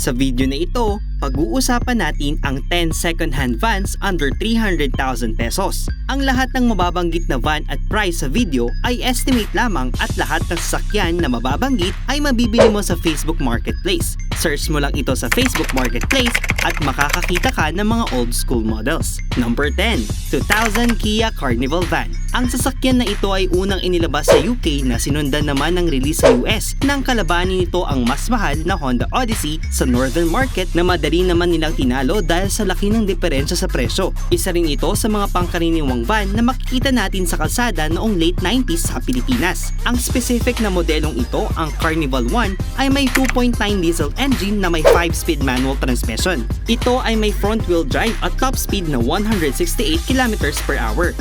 Sa video na ito, pag-uusapan natin ang 10 second-hand vans under 300,000 pesos. Ang lahat ng mababanggit na van at price sa video ay estimate lamang at lahat ng sasakyan na mababanggit ay mabibili mo sa Facebook Marketplace. Search mo lang ito sa Facebook Marketplace at makakakita ka ng mga old school models. Number 10. 2000 Kia Carnival Van. Ang sasakyan na ito ay unang inilabas sa UK na sinundan naman ng release sa US nang kalabanin nito ang mas mahal na Honda Odyssey sa northern market na madali naman nilang tinalo dahil sa laki ng diferensya sa presyo. Isa rin ito sa mga pangkaraniwang van na makikita natin sa kalsada noong late 90s sa Pilipinas. Ang specific na modelong ito, ang Carnival 1, ay may 2.9 diesel engine na may 5-speed manual transmission. Ito ay may front-wheel drive at top speed na 168 km/h.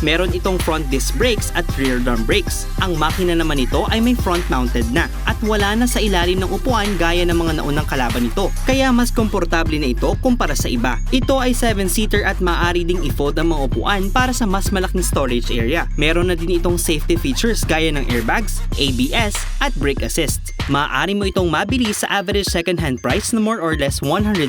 Meron itong front disc brakes at rear drum brakes. Ang makina naman nito ay may front-mounted na at wala na sa ilalim ng upuan gaya ng mga naunang kalaban nito. Kaya mas komportable na ito kumpara sa iba. Ito ay 7-seater at maaari ding i-fold ang mga upuan para sa mas malaking storage area. Meron na din itong safety features gaya ng airbags, ABS at brake assist. Maaari mo itong mabili sa average second-hand price na more or less 170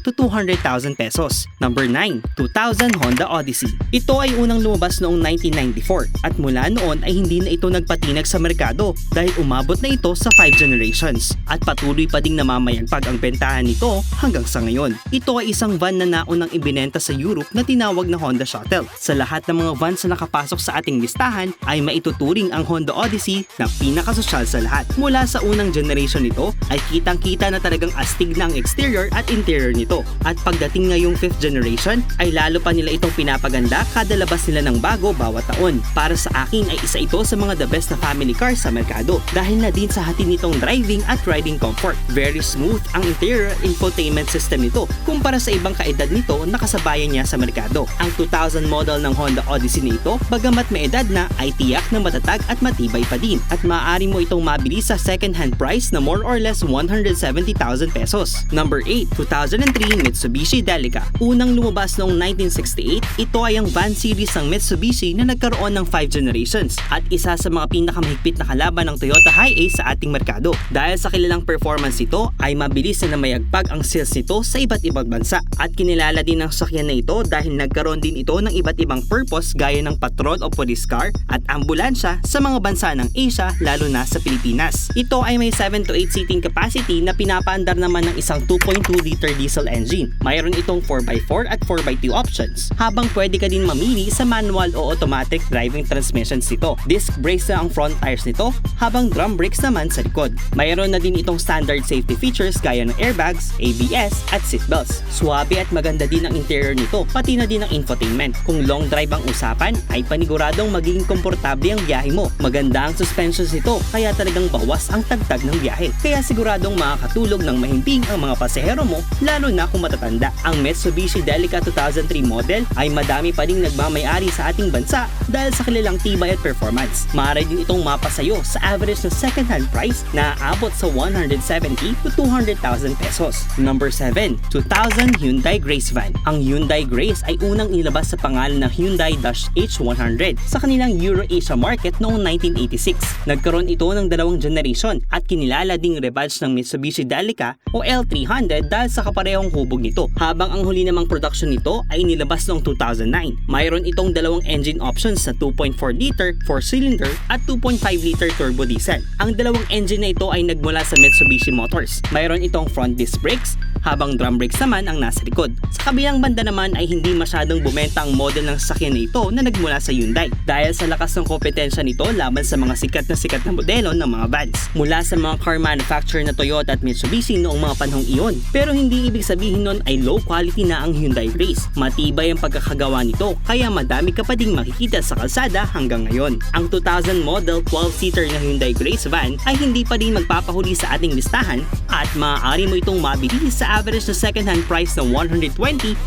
to 200,000 pesos. Number 9. 2000 Honda Odyssey. Ito ay unang lumabas noong 1994 at mula noon ay hindi na ito nagpatinag sa merkado dahil umabot na ito sa 5 generations at patuloy pa ding namamayagpag ang bentahan nito hanggang sa ngayon. Ito ay isang van na naunang ibinenta sa Europe na tinawag na Honda Shuttle. Sa lahat ng mga vans na nakapasok sa ating listahan ay maituturing ang Honda Odyssey na pinakasosyal sa lahat. Mula sa unang generation nito ay kitang-kita na talagang astig na ang exterior at interior nito. At pagdating ngayong 5th generation ay lalo pa nila itong pinapaganda kada labas nila ng bago bawat taon. Para sa akin ay isa ito sa mga the best na family cars sa merkado dahil na din sa hatid nitong driving at riding comfort. Very smooth ang interior infotainment system nito kumpara sa ibang kaedad nito na kasabayan niya sa merkado. Ang 2000 model ng Honda Odyssey na ito, bagamat may edad na, ay tiyak na matatag at matibay pa din at maaari mo itong mabili sa second-hand price na more or less 170,000 pesos. Number 8. 2003 Mitsubishi Delica. Unang lumabas noong 1968, ito ay ang van series ng Mitsubishi na nagkaroon ng 5 generations at isa sa mga pinakamahigpit na kalaban ng Toyota Hi-Ace sa ating merkado. Dahil sa kilalang performance nito ay mabilis na namayagpag ang sales nito sa iba't ibang bansa at kinilala din ng sasakyan na ito dahil nagkaroon din ito ng iba't ibang purpose gaya ng patrol o police car at ambulansya sa mga bansa ng Asia lalo na sa Pilipinas. Ito ay may 7 to 8 seating capacity na pinapaandar naman ng isang 2.2 liter diesel engine. Mayroon itong 4x4 at 4x2 options habang pwede ka din mamili sa manual o automatic driving transmissions nito. Disc brakes na ang front tires nito habang drum brakes naman sa likod. Mayroon na din itong standard safety features gaya ng airbags, ABS at seatbelts. Suwabe at maganda din ang interior nito pati na din ang infotainment. Kung long drive ang usapan ay paniguradong magiging komportable ang biyahe mo. Maganda ang suspensions nito kaya talagang bawas ang tagtag ng biyahe. Kaya siguradong makakatulog ng mahimbing ang mga pasahero mo lalo na kung matatanda. Ang Mitsubishi Delica 2003 model ay madami pa ding nagmamayari sa ating bansa dahil sa kanilang tibay at performance. Maaari din itong mapasayo sa average na second-hand price na aabot sa 170 to 200,000 pesos. Number 7. 2000 Hyundai Grace Van. Ang Hyundai Grace ay unang inilabas sa pangalan na Hyundai-H100 sa kanilang Euro-Asia market noong 1986. Nagkaroon ito ng dalawang generation at kinilala ding rebadge ng Mitsubishi Delica o L300 dahil sa kaparehong hubog nito. Habang ang huli namang production nito ay nilabas noong 2009. Mayroon itong dalawang engine options na 2.4 liter 4-cylinder at 2.5 liter turbo diesel. Ang dalawang engine na ito ay nagmula sa Mitsubishi Motors. Mayroon itong front disc brakes habang drum brakes naman ang nasa likod. Sa kabilang banda naman ay hindi masyadong bumenta ang model ng sasakyan na ito na nagmula sa Hyundai dahil sa lakas ng kompetensya nito laban sa mga sikat na modelo ng mga vans mula sa mga car manufacturer na Toyota at Mitsubishi noong mga panahong iyon. Pero hindi ibig sabihin nun ay low quality na ang Hyundai Grace. Matibay ang pagkakagawa nito kaya madami ka pa ding makikita sa kalsada hanggang ngayon. Ang 2000 model 12-seater na Hyundai Grace van ay hindi pa din magpapahuli sa ating listahan at maaari mo itong mabili sa average na second-hand price na 120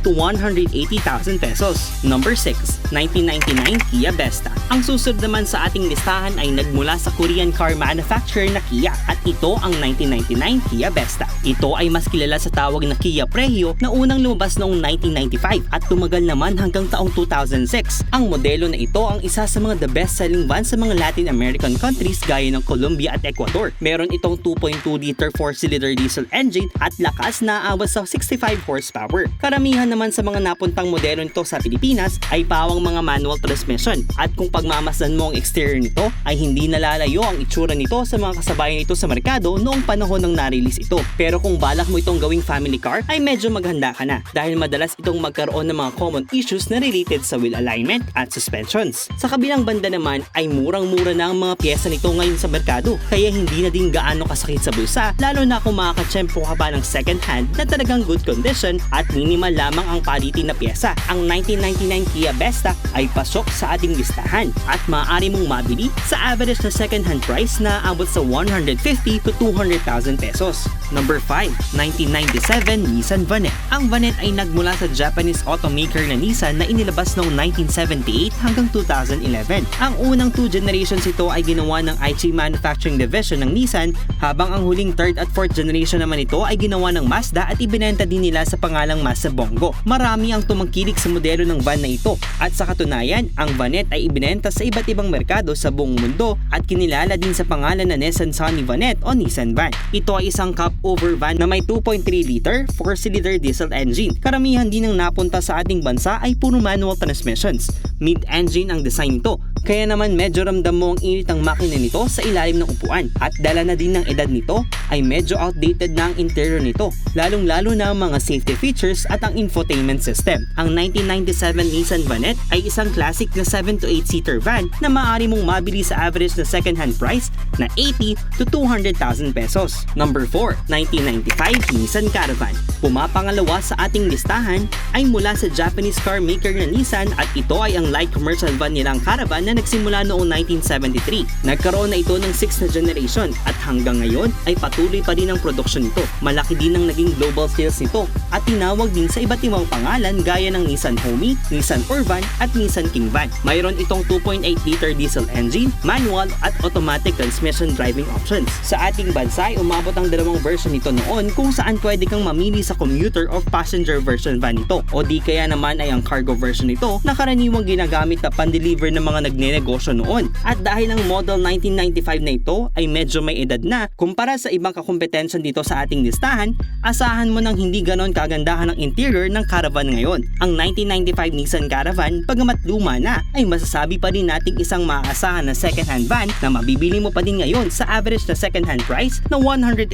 to 180,000 pesos. Number 6. 1999 Kia Vesta. Ang susunod naman sa ating listahan ay nagmula sa Korean car manufacturer na Kia at ito ang 1999 Kia Vesta. Ito ay mas kilala sa tawag na Kia Prehio na unang lumabas noong 1995 at tumagal naman hanggang taong 2006. Ang modelo na ito ang isa sa mga the best-selling van sa mga Latin American countries gaya ng Colombia at Ecuador. Meron itong 2.2 liter 4-cylinder diesel engine at lakas na naaabot sa 65 horsepower. Karamihan naman sa mga napuntang modelo nito sa Pilipinas ay pawang mga manual transmission at kung pagmamasdan mo ang exterior nito ay hindi nalalayo ang itsura nito sa mga kasabayan nito sa merkado noong panahon ng na-release ito. Pero kung balak mo itong gawing family car ay medyo maghanda ka na dahil madalas itong magkaroon ng mga common issues na related sa wheel alignment at suspensions. Sa kabilang banda naman ay murang-mura na ang mga pyesa nito ngayon sa merkado kaya hindi na din gaano kasakit sa bulsa lalo na kung makakatsyempo ka pa ng second hand na talagang good condition at minimal lamang ang palitin na pyesa. Ang 1999 Kia Vesta ay pasok sa ating listahan at maaari mong mabili sa average na second hand price na abot sa 150 to 200,000 pesos. Number 5, 1997 Nissan Vanette. Ang Vanette ay nagmula sa Japanese automaker na Nissan na inilabas noong 1978 hanggang 2011. Ang unang 2 generations ito ay ginawa ng Aichi Manufacturing Division ng Nissan habang ang huling 3rd at 4th generation naman ito ay ginawa ng Mazda at ibinenta din nila sa pangalang Mazda Bongo. Marami ang tumangkilik sa modelo ng van na ito at sa katunayan, ang Vanette ay ibinenta sa iba't ibang merkado sa buong mundo at kinilala din sa pangalan na Nissan Sunny Vanette o Nissan Van. Ito ay isang cup-over van na may 2.3 liter 4-cylinder diesel engine. Karamihan din ng napunta sa ating bansa ay puro manual transmissions. Mid-engine ang design nito. Kaya naman medyo ramdam mo ang init ng makina nito sa ilalim ng upuan at dala na din ng edad nito ay medyo outdated na ang interior nito, lalong-lalo na ang mga safety features at ang infotainment system. Ang 1997 Nissan Vanette ay isang classic na 7 to 8 seater van na maaari mong mabili sa average na second hand price na 80 to 200,000 pesos. Number 4, 1995 Nissan Caravan. Pumapangalawa sa ating listahan ay mula sa Japanese car maker na Nissan at ito ay ang light commercial van nilang Caravan na nagsimula noong 1973. Nagkaroon na ito ng 6th na generation at hanggang ngayon ay patuloy pa rin ang produksyon nito. Malaki din ang naging global sales nito at tinawag din sa iba't ibang pangalan gaya ng Nissan Homey, Nissan Urban at Nissan King Van. Mayroon itong 2.8 liter diesel engine, manual at automatic transmission driving options. Sa ating bansa ay umabot ang dalawang version nito noon kung saan pwede kang mamili sa commuter or passenger version van nito o di kaya naman ay ang cargo version nito na karaniwang ginagamit na pan-deliver ng mga nagnenegosyo noon. At dahil ang model 1995 na ito ay medyo may edad na kumpara sa ibang kakumpetensya dito sa ating listahan, asahan mo nang hindi ganon kagandahan ang interior ng Caravan ngayon. Ang 1995 Nissan Caravan, pagamat luma na, ay masasabi pa rin nating isang maaasahan na second-hand van na mabibili mo pa din ngayon sa average na second-hand price na 180,000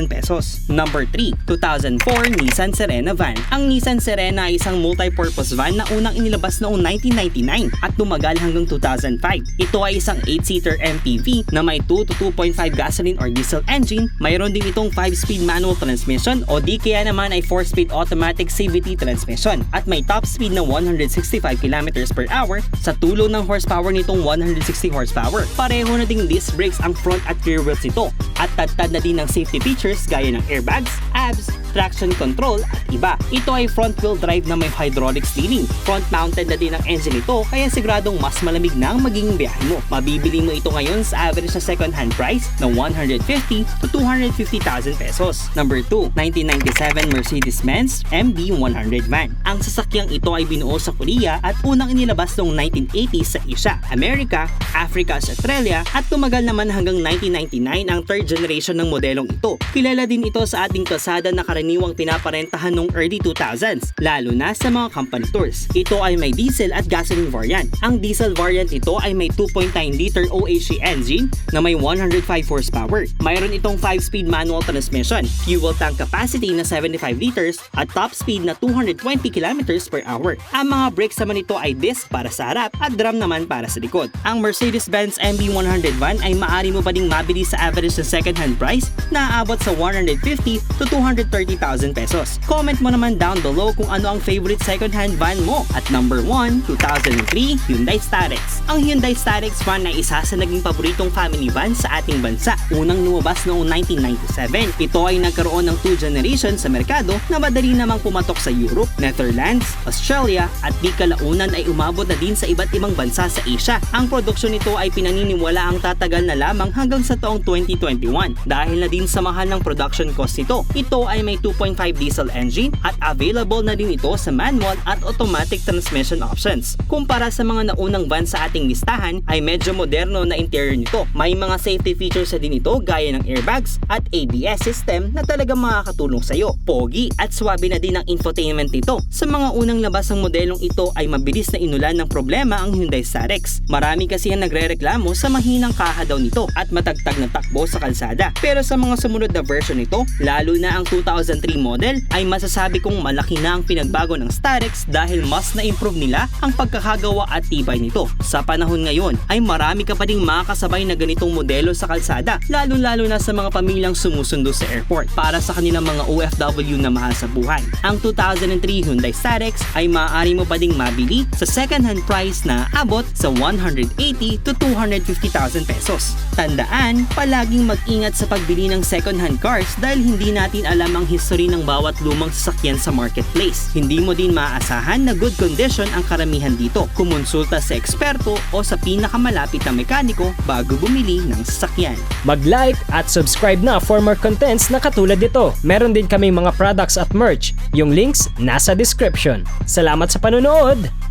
pesos. Number 3, 2004 Nissan Serena Van. Ang Nissan Serena ay isang multi-purpose van na unang inilabas noong 1999 at tumagal hanggang 2005. Ito ay isang 8-seater MPV na may 2 to 2.5 gasoline or diesel engine. Mayroon din itong 5-speed manual transmission o di kaya naman ay 4-speed automatic CVT transmission at may top speed na 165 km per hour sa tulo ng horsepower nitong 160 horsepower. Pareho na ding disc brakes ang front at rear wheels nito at tad na din ng safety features gaya ng airbags, ABS, traction control at iba. Ito ay front wheel drive na may hydraulic steering. Front mounted na din ang engine nito kaya siguradong mas malamig na ang magiging biyahe mo. Mabibili mo ito ngayon sa average na second hand price na 150 to 250,000 pesos. Number 2, 1997 Mercedes-Benz MB100 van. Ang sasakyang ito ay binuo sa Korea at unang inilabas noong 1980s sa Asia, America, Africa, Australia at tumagal naman hanggang 1999 ang third generation ng modelong ito. Kilala din ito sa ating kalsada na karaniwang pinaparentahan noong early 2000s, lalo na sa mga company tours. Ito ay may diesel at gasoline variant. Ang diesel variant ito ay may 2.9 liter OHC engine na may 105 horsepower. Mayroon itong 5-speed manual transmission, fuel tank capacity na 75 liters at top speed na 220 km per hour. Ang mga brakes naman ito ay disc para sa harap at drum naman para sa likod. Ang Mercedes-Benz MB100 van ay maaari mo pa ding mabili sa average na second-hand price na aabot sa 150 to 230,000 pesos. Comment mo naman down below kung ano ang favorite second-hand van mo. At number 1, 2003 Hyundai Starex. Ang Hyundai Starex van ay isa sa naging paboritong family van sa ating bansa. Unang lumabas noong 1997. Ito ay nagkaroon ng 2 generations sa merkado na madali namang pumatok sa Europe, Netherlands, Australia at di kalaunan ay umabot na din sa iba't ibang bansa sa Asia. Ang produksyon nito ay pinaniniwala ang tatagal na lamang hanggang sa taong 2021 2021. Dahil na din sa mahal ng production cost nito, ito ay may 2.5 diesel engine at available na din ito sa manual at automatic transmission options. Kumpara sa mga naunang van sa ating listahan ay medyo moderno na interior nito. May mga safety features na din ito gaya ng airbags at ABS system na talagang makakatulong sa iyo. Pogi at swabe na din ang infotainment nito. Sa mga unang labas ng modelong ito ay mabilis na inulan ng problema ang Hyundai Starex. Marami kasi ang nagrereklamo sa mahinang kaha daw nito at matagtag na takbo sa kalsada. Pero sa mga sumunod na version nito, lalo na ang 2003 model, ay masasabi kong malaki na ang pinagbago ng Starex dahil mas na-improve nila ang pagkakagawa at tibay nito. Sa panahon ngayon ay marami ka pa ding makakasabay na ganitong modelo sa kalsada, lalo-lalo na sa mga pamilyang sumusundo sa airport para sa kanilang mga OFW na mahal sa buhay. Ang 2003 Hyundai Starex ay maaari mo pa ding mabili sa second-hand price na abot sa 180 to 250,000 pesos. Tandaan, palaging mag-ingat sa pagbili ng second-hand cars dahil hindi natin alam ang history ng bawat lumang sasakyan sa marketplace. Hindi mo din maaasahan na good condition ang karamihan dito. Kumonsulta sa eksperto o sa pinakamalapit na mekaniko bago bumili ng sasakyan. Mag-like at subscribe na for more contents na katulad nito. Meron din kaming mga products at merch. Yung links nasa description. Salamat sa panonood!